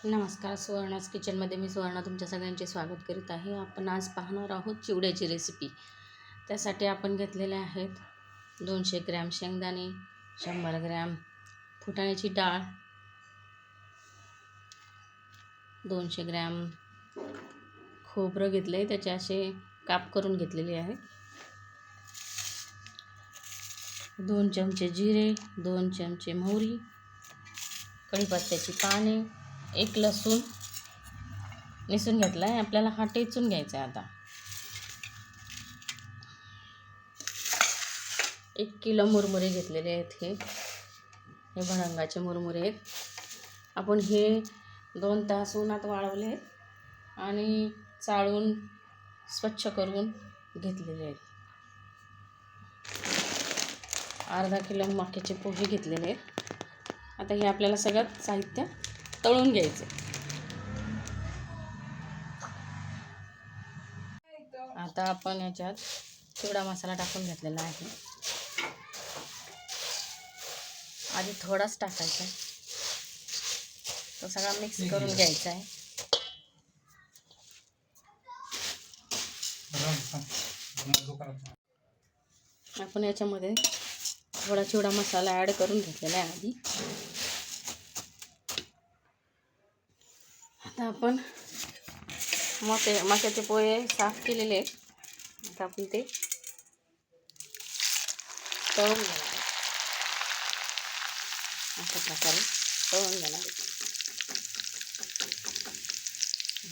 नमस्कार, सुवर्णाज किचनमध्ये मी सुवर्णा तुमच्या सगळ्यांचे स्वागत करीत आहे. आपण आज पाहणार आहोत चिवड्याची रेसिपी. त्यासाठी आपण घेतलेले आहेत 200 ग्रॅम शेंगदाणे, 100 ग्रॅम फुटाण्याची डाळ, 200 ग्रॅम खोबरं घेतलं आहे, त्याचे असे काप करून घेतलेले आहेत, 2 चमचे जिरे, 2 चमचे मोहरी, कढीपत्त्याची पाने, 1 लसूण निसून घेतला आहे. आपल्याला हा टेचून घ्यायचा आहे. आता 1 किलो मुरमुरे घेतलेले आहेत. हे भडंगाचे मुरमुरे आहेत. आपण हे 2 तास उन्हात वाळवले आहेत आणि चाळून स्वच्छ करून घेतलेले आहेत. अर्धा किलो मक्याचे पोहे घेतलेले आहेत. आता हे आपल्याला सगळं साहित्य तळून घ्यायचं. आता आपण याच्यात चिवडा मसाला टाकून घेतलेला आहे. आधी थोडाच टाकायचा आहे, तो सगळा मिक्स करून घ्यायचा आहे. आपण याच्यामध्ये थोडा चिवडा मसाला ॲड करून घेतलेला आहे आधी. आता आपण मक्याचे पोहे साफ केलेले आहेत. आता आपण ते तळून घेणार आहे. अशा प्रकारे तळून घेणार आहे.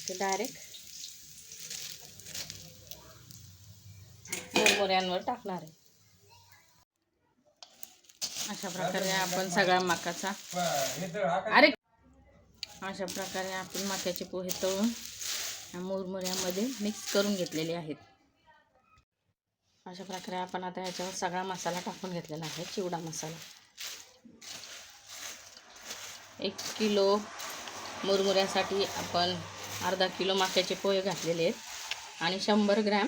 ते डायरेक्ट मुरमुऱ्यांवर टाकणार आहे. अशा प्रकारे आपण सगळा मकाचा अशा प्रकारे आपण मक्याचे पोहे तळून मुरमुऱ्यामध्ये मिक्स करून घेतलेले आहेत. अशा प्रकारे आपण आता याच्यावर सगळा मसाला टाकून घेतलेला आहे. चिवडा मसाला 1 किलो मुरमुऱ्यासाठी आपण अर्धा किलो मक्याचे पोहे घातलेले आहेत आणि 100 ग्रॅम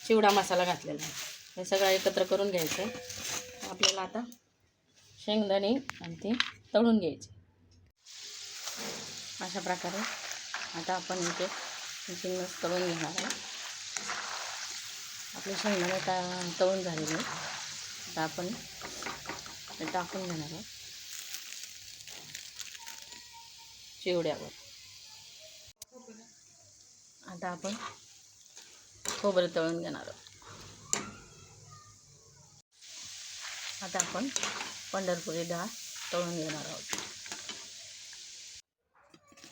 चिवडा मसाला घातलेला आहे. हे सगळं एकत्र करून घ्यायचं आहे. आपल्याला आता शेंगदाणे आणि ते तळून घ्यायचे. अशा प्रकारे आता आपण इथे शेंगदाणे तळून घेणार आहे. आपले शेंगदाणे तळून झालेले. आता आपण ते टाकून घेणार आहोत चिवड्यावर. आता आपण खोबरं तळून घेणार आहोत. आता आपण पंढरपुरी डाळ तळून घेणार आहोत.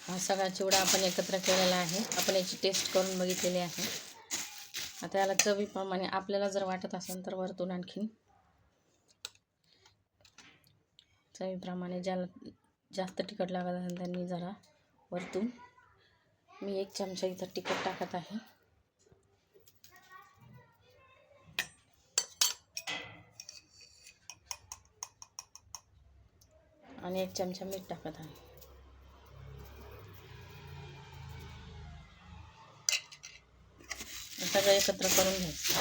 हा सगळा चिवडा आपण एकत्र केलेला आहे. आपण याची टेस्ट करून बघितलेली आहे. आता याला चवीप्रमाणे आपल्याला जर वाटत असेल तर वरतून आणखीन चवीप्रमाणे ज्याला जास्त तिखट लागत असेल त्यांनी जरा वरतून, मी 1 चमचा इथं तिखट टाकत आहे. आणि 1 चमचा मीठ टाकत आहे. सगळं एकत्र करून घ्यायचं.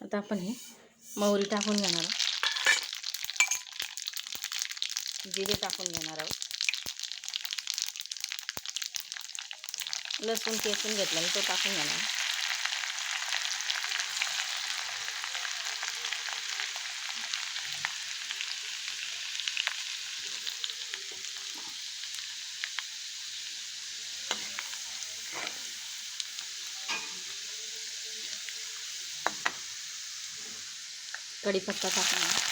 आता आपण हे मोहरी टाकून घेणार आहोत, जिरे टाकून घेणार आहोत, लसूण ठेचून घेतला तो टाकून घेणार. कढीपत्ता टाकणार.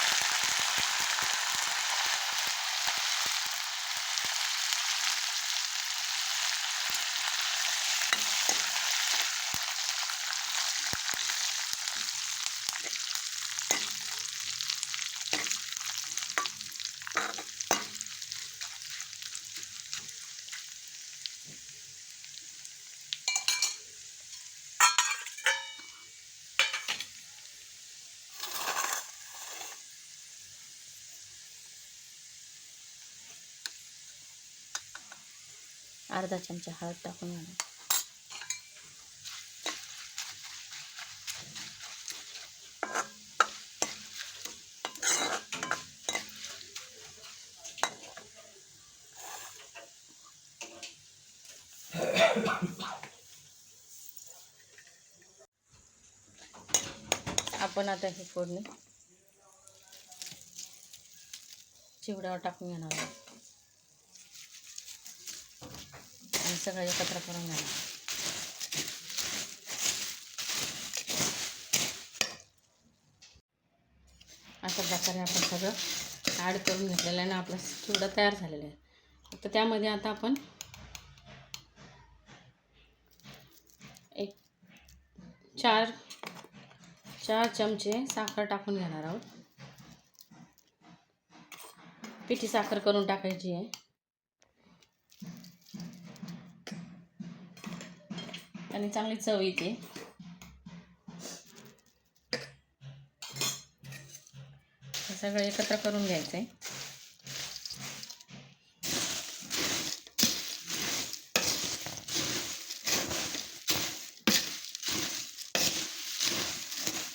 अर्धा चमचा हळद टाकून घेणार. आपण आता ही फोडणी चिवड्यावर टाकून घेणार आहोत आणि सगळं एकत्र करून घेणार. अशा प्रकारे आपण सगळं ॲड करून घेतलेलं आहे ना, आपला चिवडा तयार झालेला आहे. तर त्यामध्ये आता आपण एक 4 चमचे साखर टाकून घेणार आहोत. पिठी साखर करून टाकायची आहे आणि चांगली चव येते. हे सगळं एकत्र करून घ्यायचं आहे.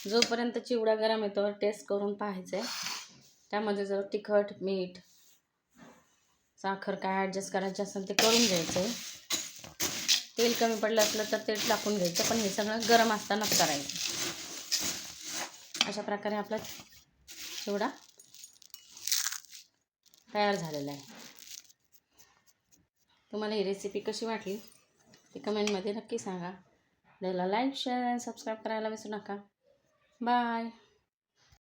जोपर्यंत चिवडा गरम आहे तोवर टेस्ट करून पाहायचं आहे. त्यामध्ये जर तिखट, मीठ, साखर काय ॲडजस्ट करायचे असेल ते करून घ्यायचं आहे. तेल कमी पडलं असलं तर तेल टाकून घ्यायचं, पण हे सगळं गरम असतानाच करायचं. अशा प्रकारे आपला चिवडा तयार झालेला आहे. तुम्हाला ही रेसिपी कशी वाटली ती कमेंटमध्ये नक्की सांगा. त्याला लाईक, शेअर आणि सबस्क्राईब करायला विसरू नका. बाय.